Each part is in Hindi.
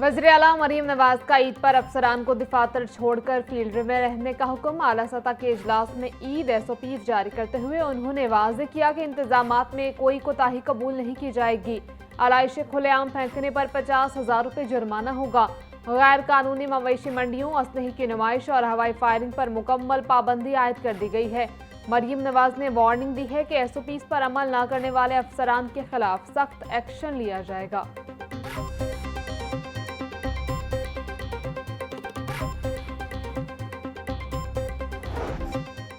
वज़ीर आला मरीम नवाज का ईद पर अफसरान को दफातर छोड़कर फील्ड में रहने का हुक्म। आला सतह के इजलास में ईद SOPs जारी करते हुए उन्होंने वाज़ेह किया कि इंतजामात में कोई कोताही कबूल नहीं की जाएगी। आलाइशें खुलेआम फेंकने पर 50,000 रुपये जुर्माना होगा। गैर कानूनी मवेशी मंडियों, असलहे की नुमाइश और हवाई फायरिंग पर मुकम्मल पाबंदी आयद कर दी गई है। मरीम नवाज ने वार्निंग दी है कि SOPs पर अमल न करने वाले अफसरान के खिलाफ सख्त एक्शन लिया जाएगा।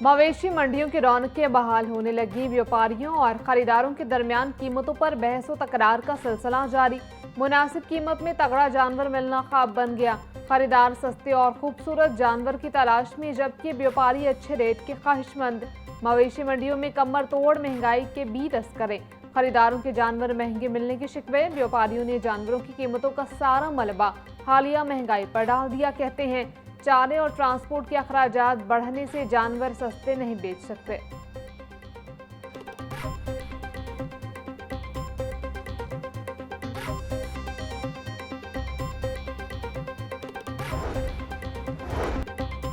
मवेशी मंडियों की रौनकें बहाल होने लगी। व्यापारियों और खरीदारों के दरमियान कीमतों पर बहस व तकरार का सिलसिला जारी। मुनासिब कीमत में तगड़ा जानवर मिलना ख्वाब बन गया। खरीदार सस्ते और खूबसूरत जानवर की तलाश में, जबकि व्यापारी अच्छे रेट के ख्वाहिशमंद। मवेशी मंडियों में कमर तोड़ महंगाई के भी तस्करे। खरीदारों के जानवर महंगे मिलने के शिकवे। व्यापारियों ने जानवरों की कीमतों का सारा मलबा हालिया महंगाई पर डाल दिया। कहते हैं चारे और ट्रांसपोर्ट के अखराजात बढ़ने से जानवर सस्ते नहीं बेच सकते।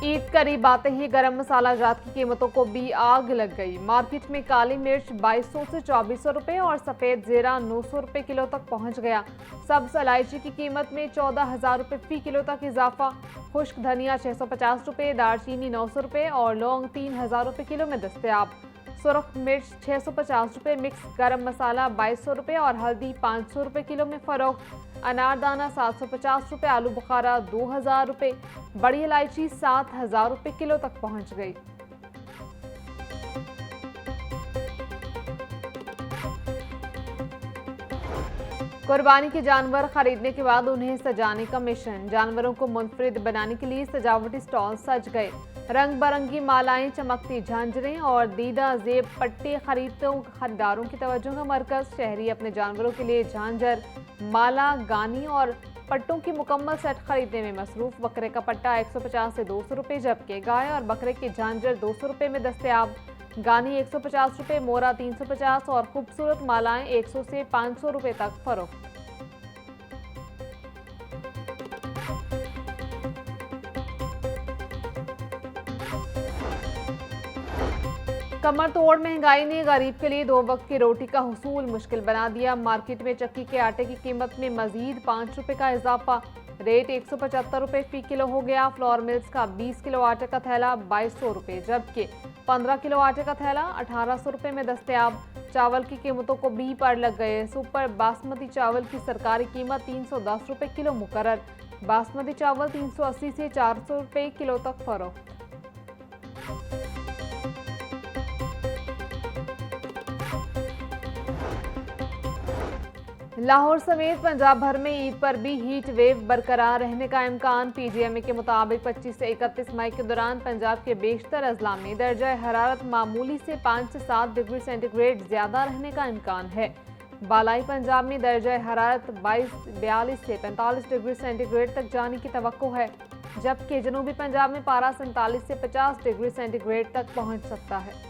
ईद करीब आते ही गरम मसाला जात की कीमतों को भी आग लग गई। मार्केट में काली मिर्च 2200 से 2400 रुपए और सफेद जीरा 900 रुपए किलो तक पहुंच गया। सब्ज इलायची की कीमत में 14,000 रुपए फी किलो तक इजाफा। खुश्क धनिया 650 रुपए, दालचीनी 900 रुपए और लौंग 3,000 रुपए किलो में दस्तयाब। सुरख मिर्च 650 रुपए, मिक्स गरम मसाला 2200 रुपए और हल्दी 500 रुपए किलो में फरोख्त। अनारदाना 750 रुपए, आलू बुखारा 2,000 रुपए, बड़ी इलायची 7,000 रुपए किलो तक पहुंच गई। कुर्बानी के जानवर खरीदने के बाद उन्हें सजाने का मिशन। जानवरों को मुनफरिद बनाने के लिए सजावटी स्टॉल सज गए। रंग बिरंगी मालाएं, चमकती झांझरें और दीदा जेब पट्टे खरीदारों की तवज्जो का मरकज। शहरी अपने जानवरों के लिए झांझर, माला, गानी और पट्टों की मुकम्मल सेट खरीदने में मसरूफ। बकरे का पट्टा 150 से 200 रुपये, जबकि गाय और बकरे के झांझर 200 रुपये में दस्तयाब। गानी 150 रुपये, मोरा 350 और खूबसूरत मालाएं 100 से 500 रुपये तक फरोख्त। कमर तोड़ महंगाई ने गरीब के लिए 2 वक्त की रोटी का हुसूल मुश्किल बना दिया। मार्केट में चक्की के आटे की कीमत में मजीद 5 रुपए का इजाफा। रेट 175 रुपए फी किलो हो गया। फ्लोर मिल्स का 20 किलो आटे का थैला 2200 रुपए, जबकि 15 किलो आटे का थैला 1800 रुपए में दस्तयाब। चावल की कीमतों को भी पर लग गए। सुपर बासमती चावल की सरकारी कीमत 310 रुपए किलो मुकर्रर। बासमती चावल 380 से 400 रुपए किलो तक फरोख्त। लाहौर समेत पंजाब भर में ईद पर भी हीट वेव बरकरार रहने का इम्कान। PGMA के मुताबिक 25 से 31 मई के दौरान पंजाब के बेशतर अजला में दर्जा हरारत मामूली से 5 से 7 डिग्री सेंटीग्रेड ज्यादा रहने का इम्कान है। बालाई पंजाब में दर्जा हरारत 42 से 45 डिग्री सेंटीग्रेड तक जाने की तवक्को है, जबकि जनूबी पंजाब में पारा 47 से 50 डिग्री सेंटीग्रेड तक पहुंच सकता है।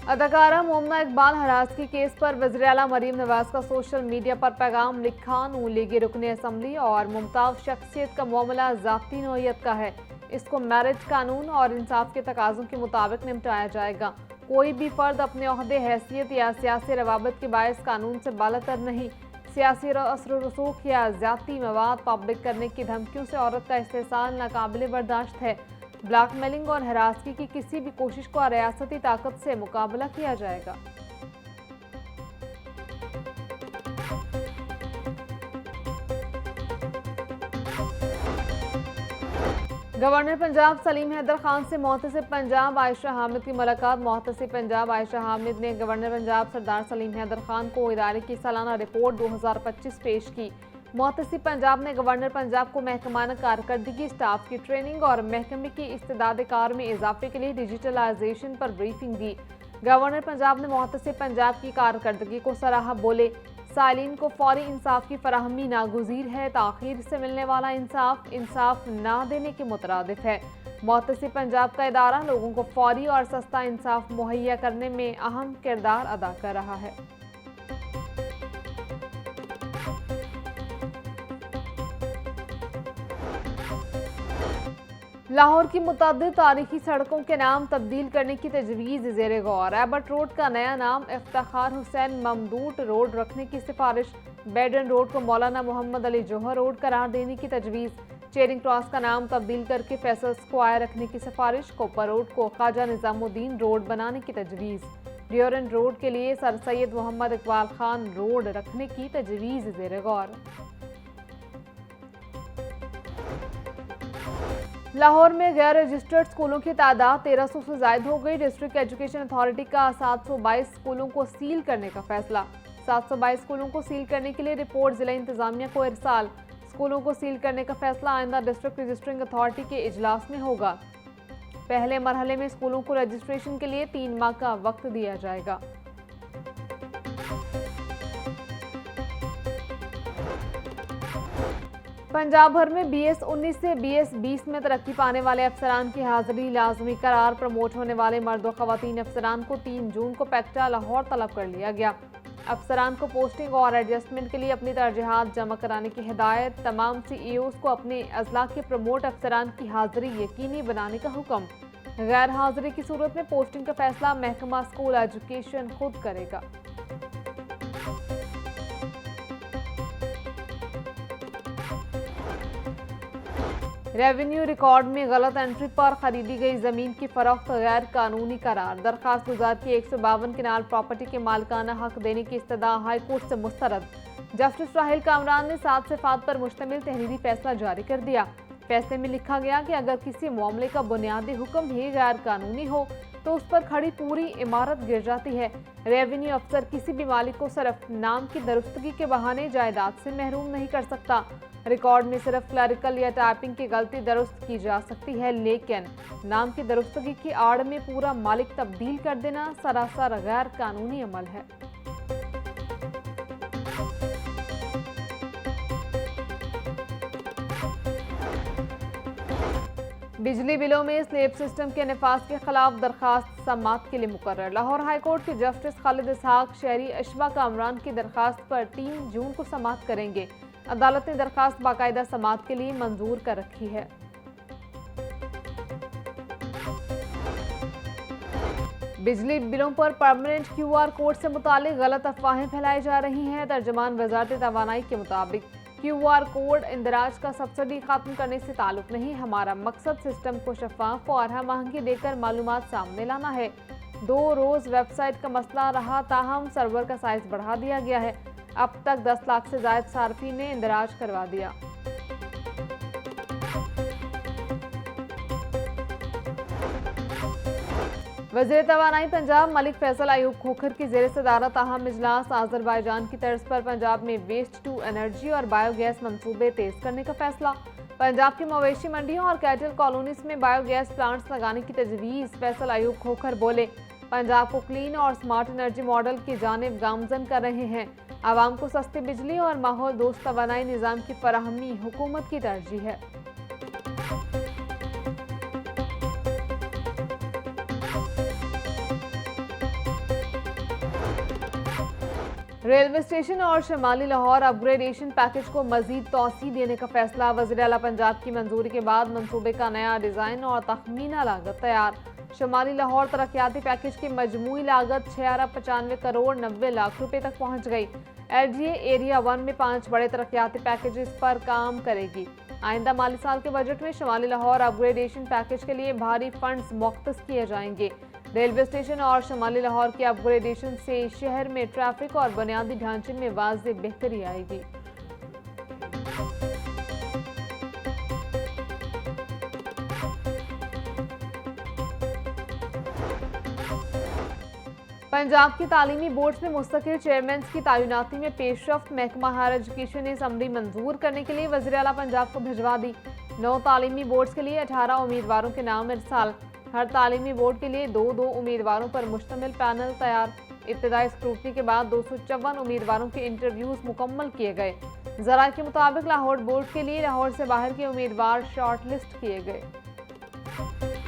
अदाकारा मोमना इकबाल हरासगी केस पर वज़ीर आला मरीम नवाज का सोशल मीडिया पर पैगाम लिखा। नून लीगी रुकन असम्बली और मुमताज़ शख्सियत का मामला ज़ाती नौयत का है। इसको मैरिज कानून और इंसाफ के तकाज़ों के मुताबिक निपटाया जाएगा। कोई भी फर्द अपने ओहदे, हैसियत या सियासी रवाबत के बायस कानून से बालातर नहीं। सियासी असर रसूख या ज़ाती मवाद पब्लिक करने की धमकियों से औरत का इस्तेसाल नाकाबिले बर्दाश्त है। ब्लैकमेलिंग और हरासगी की किसी भी कोशिश को रियासती ताकत से मुकाबला किया जाएगा। गवर्नर पंजाब सलीम हैदर खान से मोहतसिब पंजाब आयशा हामिद की मुलाकात। मोहतसिब पंजाब आयशा हामिद ने गवर्नर पंजाब सरदार सलीम हैदर खान को इदारे की सालाना रिपोर्ट 2025 पेश की। मोहतसिब पंजाब ने गवर्नर पंजाब को महकमाना कारकर्दगी, स्टाफ की ट्रेनिंग और महकमे की इस्तेदाद कार में इजाफे के लिए डिजिटलाइजेशन पर ब्रीफिंग दी। गवर्नर पंजाब ने मोहतसिब पंजाब की कारकर्दगी को सराहा। बोले, सालीन को फौरी इंसाफ की फराहमी नागुज़ीर है। ताख़ीर से मिलने वाला इंसाफ इंसाफ ना देने के मुतरादिफ है। मुहतसिब पंजाब का इदारा लोगों को फौरी और सस्ता इंसाफ मुहैया करने में अहम किरदार अदा कर रहा है। लाहौर की मुतअद्दिद तारीखी सड़कों के नाम तब्दील करने की तजवीज़ ज़ेरे गौर। एबट रोड का नया नाम इफ्तिखार हुसैन ममदूट रोड रखने की सिफारिश। बेडन रोड को मौलाना मोहम्मद अली जोहर रोड करार देने की तजवीज़। चेरिंग क्रॉस का नाम तब्दील करके फैसल स्क्वायर रखने की सिफारिश। कोपर रोड को ख्वाजा निजामुद्दीन रोड बनाने की तजवीज़। ड्योरेंट रोड के लिए सर सैयद मोहम्मद इकबाल खान रोड रखने की तजवीज़ ज़ेरे गौर। लाहौर में गैर रजिस्टर्ड स्कूलों की तादाद 1300 से ज्यादा हो गई। डिस्ट्रिक्ट एजुकेशन अथॉरिटी का 722 स्कूलों को सील करने का फैसला। 722 स्कूलों को सील करने के लिए रिपोर्ट जिला इंतजामिया को इरसाल। स्कूलों को सील करने का फैसला आइंदा डिस्ट्रिक्ट रजिस्ट्रिंग अथॉरिटी के इजलास में होगा। पहले मरहले में स्कूलों को रजिस्ट्रेशन के लिए 3 माह का वक्त दिया जाएगा। पंजाब भर में BS19 से BS20 में तरक्की पाने वाले अफसरान की हाजिरी लाजमी करार। प्रमोट होने वाले मर्द और खवातीन अफसरान को 3 जून को पैक्टा लाहौर तलब कर लिया गया। अफसरान को पोस्टिंग और एडजस्टमेंट के लिए अपनी तरजीहात जमा कराने की हिदायत। तमाम CEOs को अपने अजला के प्रमोट अफसरान की हाजिरी यकीनी बनाने का हुक्म। गैर हाजिरी की सूरत में पोस्टिंग का फैसला महकमा स्कूल एजुकेशन खुद करेगा। रेवेन्यू रिकॉर्ड में गलत एंट्री पर खरीदी गई जमीन की फरोख्त गैर कानूनी करार। दरखास्त गुजार की 152 किनाल प्रॉपर्टी के मालिकाना हक देने की इस्तदा हाई कोर्ट से मुस्तरद। जस्टिस राहिल कामरान ने 7 सिफात पर मुश्तमिल तहरीरी फैसला जारी कर दिया। फैसले में लिखा गया कि अगर किसी मामले का बुनियादी हुक्म ही गैर कानूनी हो तो उस पर खड़ी पूरी इमारत गिर जाती है। रेवेन्यू अफसर किसी भी मालिक को सिर्फ नाम की दुरुस्तगी के बहाने जायदाद से महरूम नहीं कर सकता। रिकॉर्ड में सिर्फ क्लरिकल या टाइपिंग की गलती दुरुस्त की जा सकती है, लेकिन नाम की दुरुस्तगी की आड़ में पूरा मालिक तब्दील कर देना सरासर गैर कानूनी अमल है। बिजली बिलों में स्लेब सिस्टम के नफाज के खिलाफ दरखास्त समाअत के लिए मुकर्रर। लाहौर हाई कोर्ट के जस्टिस खालिद इसहाक शहरी अशबा कामरान की दरखास्त पर 3 जून को समाअत करेंगे। अदालत ने दरखास्त बाकायदा समाअत के लिए मंजूर कर रखी है। बिजली बिलों पर परमानेंट QR कोड से मुतालिक गलत अफवाहें फैलाई जा रही हैं। तर्जमान वजारत तवानाई के मुताबिक QR कोड इंदराज का सब्सिडी खत्म करने से ताल्लुक नहीं। हमारा मकसद सिस्टम को शफाफ और हम आहंगी देकर मालूमात सामने लाना है। 2 रोज वेबसाइट का मसला रहा, ताहम सर्वर का साइज बढ़ा दिया गया है। अब तक 10 लाख से ज्यादा सार्फिन ने इंदराज करवा दिया। वज़ीर तवानाई पंजाब मलिक फैसल अयूब खोखर की ज़ेर सदारत अहम इजलास। आज़रबाईजान की तर्ज पर पंजाब में वेस्ट टू एनर्जी और बायोगैस मंसूबे तेज करने का फैसला। पंजाब की मवेशी मंडियों और कैटल कॉलोनीज में बायोगैस प्लांट्स लगाने की तजवीज़। फैसल अयूब खोखर बोले, पंजाब को क्लीन और स्मार्ट एनर्जी मॉडल की जानिब गामजन कर रहे हैं। आवाम को सस्ती बिजली और माहौल दोस्त तवानाई निज़ाम की फराहमी हुकूमत की तरजीह है। रेलवे स्टेशन और शमाली लाहौर अपग्रेडेशन पैकेज को मजीद तौसी देने का फैसला। वज़ीर आला पंजाब की मंजूरी के बाद मंसूबे का नया डिज़ाइन और तखमीना लागत तैयार। शमाली लाहौर तरक्याती पैकेज की मजमूई लागत 695 करोड़ 90 लाख रुपए तक पहुंच गई। LGA एरिया 1 में 5 बड़े तरक्याती पैकेजेस पर काम करेगी। आइंदा माली साल के बजट में शमाली लाहौर अपग्रेडेशन पैकेज के लिए भारी फंड्स मुख्तस किए जाएंगे। रेलवे स्टेशन और शमाली लाहौर के अपग्रेडेशन से शहर में ट्रैफिक और बुनियादी ढांचे में वाज़ेह बेहतरी आएगी। पंजाब की तालीमी बोर्ड में मुस्तकिल चेयरमैन की तैनाती में पेशरफ्त। महकमा हायर एजुकेशन ने असम्बली मंजूर करने के लिए वज़ीर आला पंजाब को भिजवा दी। 9 तालीमी बोर्ड के लिए 18 उम्मीदवारों के नाम इरसाल। हर तालीमी बोर्ड के लिए 2-2 उम्मीदवारों पर मुश्तमिल पैनल तैयार। इब्तदाई स्क्रूटनी के बाद 254 उम्मीदवारों के इंटरव्यूज मुकम्मल किए गए। ज़राए के मुताबिक लाहौर बोर्ड के लिए लाहौर से बाहर के उम्मीदवार शॉर्ट लिस्ट किए गए। है।